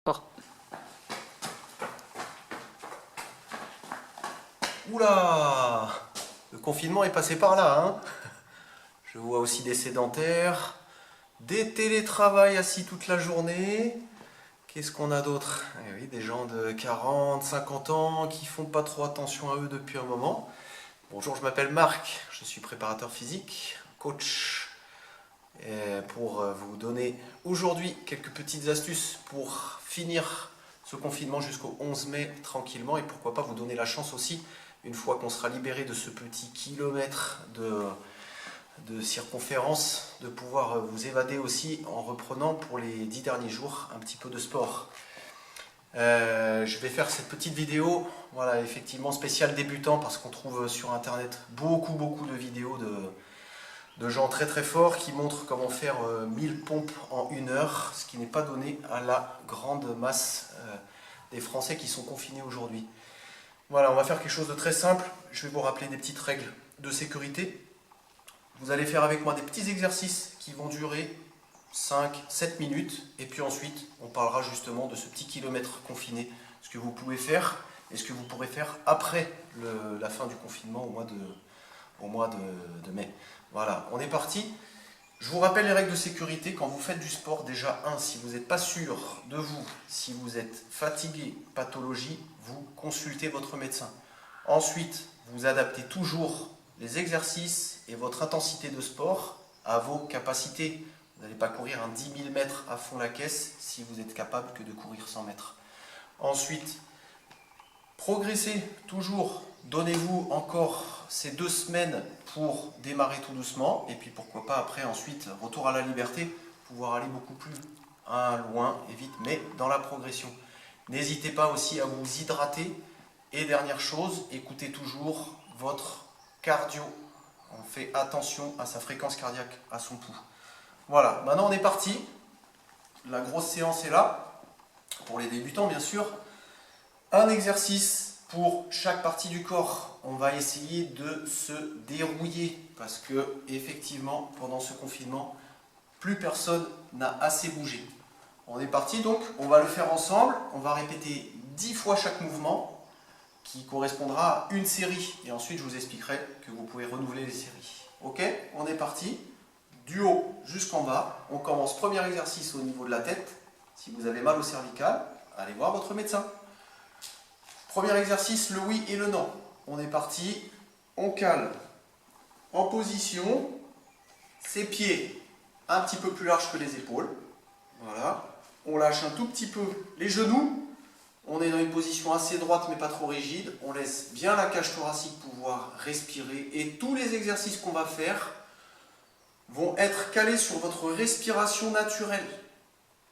Oh. Oula! Le confinement est passé par là, hein? Je vois aussi des sédentaires, des télétravails assis toute la journée. Qu'est-ce qu'on a d'autre? Eh oui, des gens de 40, 50 ans qui font pas trop attention à eux depuis un moment. Bonjour, je m'appelle Marc, je suis préparateur physique, coach, pour vous donner aujourd'hui quelques petites astuces pour finir ce confinement jusqu'au 11 mai tranquillement et pourquoi pas vous donner la chance aussi, une fois qu'on sera libéré de ce petit kilomètre de circonférence, de pouvoir vous évader aussi en reprenant pour les 10 derniers jours un petit peu de sport. Je vais faire cette petite vidéo, voilà, effectivement spéciale débutant parce qu'on trouve sur internet beaucoup de vidéos de gens très forts qui montrent comment faire 1000 pompes en 1 heure, ce qui n'est pas donné à la grande masse des Français qui sont confinés aujourd'hui. Voilà, on va faire quelque chose de très simple. Je vais vous rappeler des petites règles de sécurité. Vous allez faire avec moi des petits exercices qui vont durer 5-7 minutes. Et puis ensuite, on parlera justement de ce petit kilomètre confiné, ce que vous pouvez faire et ce que vous pourrez faire après la fin du confinement au mois de mai. Voilà, on est parti. Je vous rappelle les règles de sécurité quand vous faites du sport. Déjà, si vous n'êtes pas sûr de vous, si vous êtes fatigué, pathologie, vous consultez votre médecin. Ensuite, vous adaptez toujours les exercices et votre intensité de sport à vos capacités. Vous n'allez pas courir un 10 000 mètres à fond la caisse si vous êtes capable que de courir 100 mètres. Ensuite, progressez toujours. Donnez-vous encore ces 2 semaines pour démarrer tout doucement. Et puis pourquoi pas après, ensuite, retour à la liberté, pouvoir aller beaucoup plus loin et vite, mais dans la progression. N'hésitez pas aussi à vous hydrater. Et dernière chose, écoutez toujours votre cardio. On fait attention à sa fréquence cardiaque, à son pouls. Voilà, maintenant on est parti. La grosse séance est là, pour les débutants bien sûr. Un exercice pour chaque partie du corps. On va essayer de se dérouiller parce que effectivement, pendant ce confinement, plus personne n'a assez bougé. On est parti donc, on va le faire ensemble. On va répéter 10 fois chaque mouvement qui correspondra à une série. Et ensuite, je vous expliquerai que vous pouvez renouveler les séries. Ok, on est parti. Du haut jusqu'en bas. On commence premier exercice au niveau de la tête. Si vous avez mal au cervical, allez voir votre médecin. Premier exercice, le oui et le non. On est parti. On cale en position. Ses pieds un petit peu plus larges que les épaules. Voilà. On lâche un tout petit peu les genoux. On est dans une position assez droite mais pas trop rigide. On laisse bien la cage thoracique pouvoir respirer. Et tous les exercices qu'on va faire vont être calés sur votre respiration naturelle.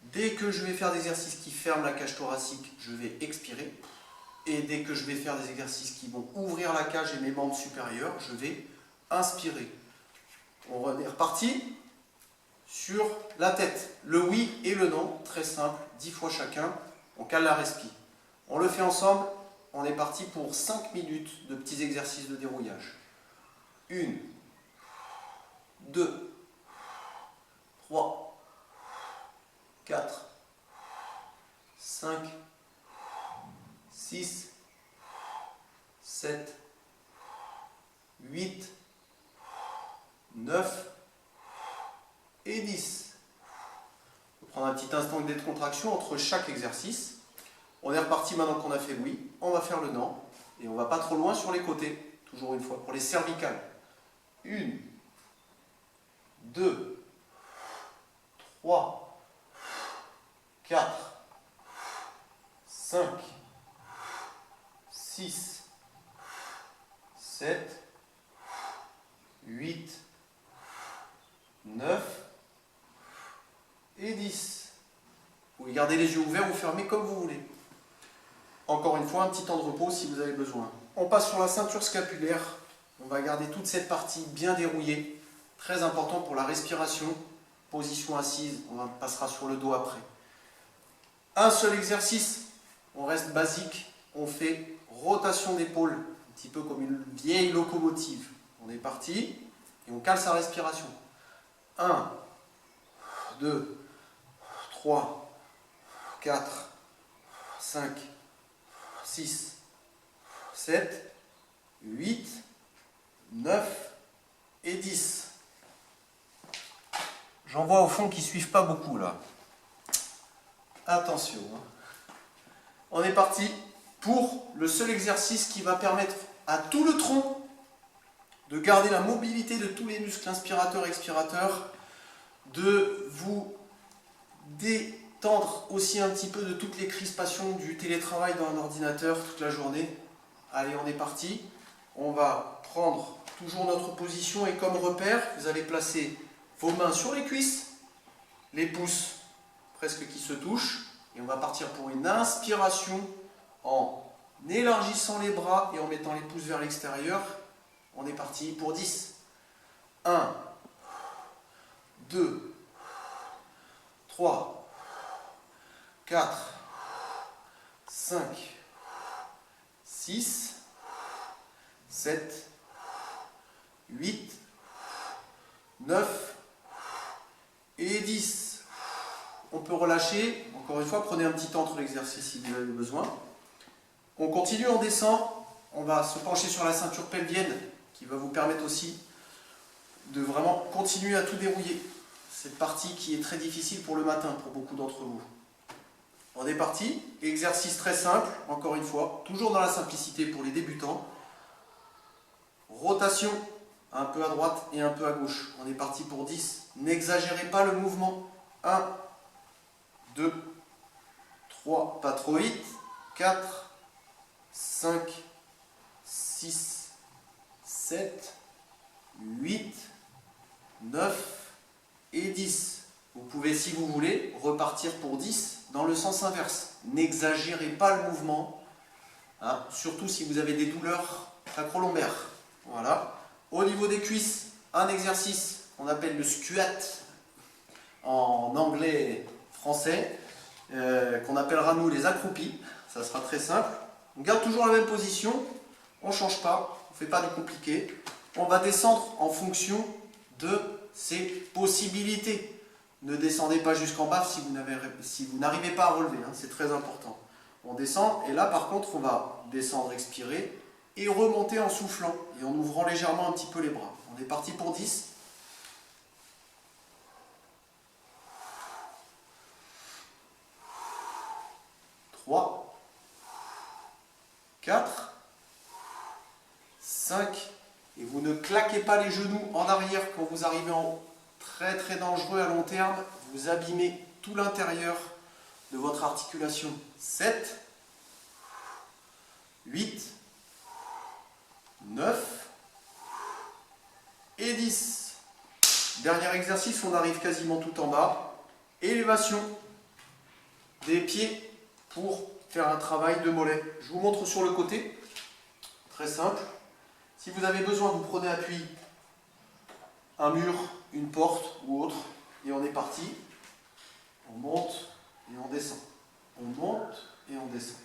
Dès que je vais faire des exercices qui ferment la cage thoracique, je vais expirer. Et dès que je vais faire des exercices qui vont ouvrir la cage et mes membres supérieurs, je vais inspirer. On est reparti sur la tête. Le oui et le non, très simple, 10 fois chacun. On cale la respi. On le fait ensemble. On est parti pour 5 minutes de petits exercices de dérouillage. 1, 2, 3, 4, 5, 6, 7, 8, 9 et 10. On va prendre un petit instant de décontraction entre chaque exercice. On est reparti maintenant qu'on a fait le oui. On va faire le non. Et on ne va pas trop loin sur les côtés. Toujours une fois. Pour les cervicales. 1, 2, 3, 4, 5, 6, 7, 8, 9 et 10. Vous pouvez garder les yeux ouverts ou fermés comme vous voulez. Encore une fois, un petit temps de repos si vous avez besoin. On passe sur la ceinture scapulaire. On va garder toute cette partie bien dérouillée. Très important pour la respiration. Position assise, on passera sur le dos après. Un seul exercice, on reste basique. On fait rotation d'épaule, un petit peu comme une vieille locomotive. On est parti et on cale sa respiration. 1, 2, 3, 4, 5, 6, 7, 8, 9 et 10. J'en vois au fond qui ne suivent pas beaucoup là. Attention. On est parti pour le seul exercice qui va permettre à tout le tronc de garder la mobilité de tous les muscles inspirateurs et expirateurs, de vous détendre aussi un petit peu de toutes les crispations du télétravail dans un ordinateur toute la journée. Allez, on est parti. On va prendre toujours notre position et comme repère, vous allez placer vos mains sur les cuisses, les pouces presque qui se touchent, et on va partir pour une inspiration en élargissant les bras et en mettant les pouces vers l'extérieur. On est parti pour 10. 1, 2, 3, 4, 5, 6, 7, 8, 9 et 10. On peut relâcher. Encore une fois, prenez un petit temps entre l'exercice si vous avez besoin. On continue, on descend. On va se pencher sur la ceinture pelvienne qui va vous permettre aussi de vraiment continuer à tout dérouiller. Cette partie qui est très difficile pour le matin pour beaucoup d'entre vous. On est parti. Exercice très simple, encore une fois, toujours dans la simplicité pour les débutants. Rotation, un peu à droite et un peu à gauche. On est parti pour 10. N'exagérez pas le mouvement. 1, 2, 3, pas trop vite. 4, 5, 6, 7, 8, 9 et 10. Vous pouvez, si vous voulez, repartir pour 10 dans le sens inverse. N'exagérez pas le mouvement, hein, surtout si vous avez des douleurs sacro-lombaires. Voilà. Au niveau des cuisses, un exercice qu'on appelle le squat en anglais français, qu'on appellera nous les accroupis. Ça sera très simple. On garde toujours la même position, on ne change pas, on ne fait pas de compliqué. On va descendre en fonction de ses possibilités. Ne descendez pas jusqu'en bas si vous n'arrivez pas à relever, hein, c'est très important. On descend et là par contre on va descendre, expirer et remonter en soufflant et en ouvrant légèrement un petit peu les bras. On est parti pour 10. 3, 4, 5, et vous ne claquez pas les genoux en arrière quand vous arrivez en haut. Très très dangereux à long terme, vous abîmez tout l'intérieur de votre articulation. 7, 8, 9 et 10. Dernier exercice, on arrive quasiment tout en bas. Élévation des pieds pour faire un travail de mollet. Je vous montre sur le côté. Très simple. Si vous avez besoin, vous prenez appui un mur, une porte ou autre. Et on est parti. On monte et on descend. On monte et on descend.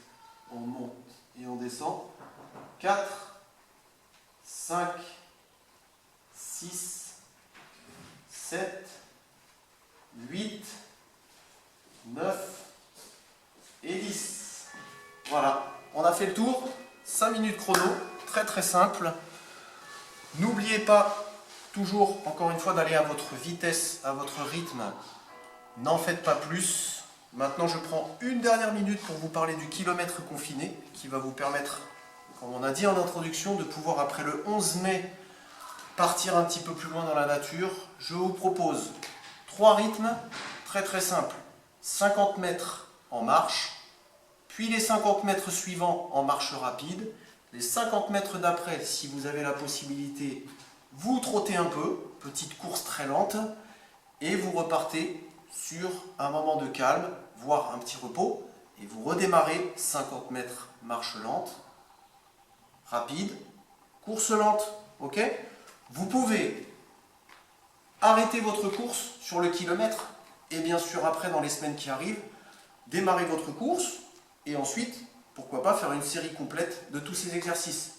On monte et on descend. 4, 5, 6, 7, 8, 9 et 10. Voilà, on a fait le tour. 5 minutes chrono, très très simple. N'oubliez pas toujours, encore une fois, d'aller à votre vitesse, à votre rythme. N'en faites pas plus. Maintenant, je prends une dernière minute pour vous parler du kilomètre confiné, qui va vous permettre, comme on a dit en introduction, de pouvoir, après le 11 mai, partir un petit peu plus loin dans la nature. Je vous propose 3 rythmes très très simples. 50 mètres en marche, puis les 50 mètres suivants en marche rapide. Les 50 mètres d'après, si vous avez la possibilité, vous trottez un peu, petite course très lente, et vous repartez sur un moment de calme, voire un petit repos, et vous redémarrez 50 mètres marche lente, rapide, course lente, ok? Vous pouvez arrêter votre course sur le kilomètre, et bien sûr après, dans les semaines qui arrivent, démarrer votre course, et ensuite, pourquoi pas faire une série complète de tous ces exercices.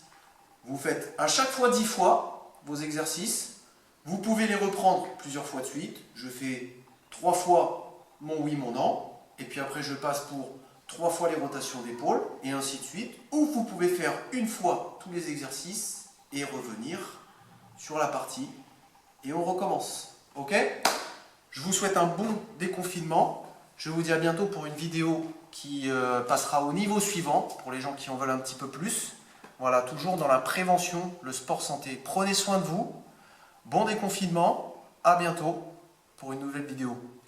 Vous faites à chaque fois 10 fois vos exercices. Vous pouvez les reprendre plusieurs fois de suite. Je fais 3 fois mon oui, mon non. Et puis après, je passe pour 3 fois les rotations d'épaule, et ainsi de suite. Ou vous pouvez faire une fois tous les exercices et revenir sur la partie. Et on recommence. Ok? Je vous souhaite un bon déconfinement. Je vous dis à bientôt pour une vidéo qui passera au niveau suivant, pour les gens qui en veulent un petit peu plus. Voilà, toujours dans la prévention, le sport santé. Prenez soin de vous. Bon déconfinement. À bientôt pour une nouvelle vidéo.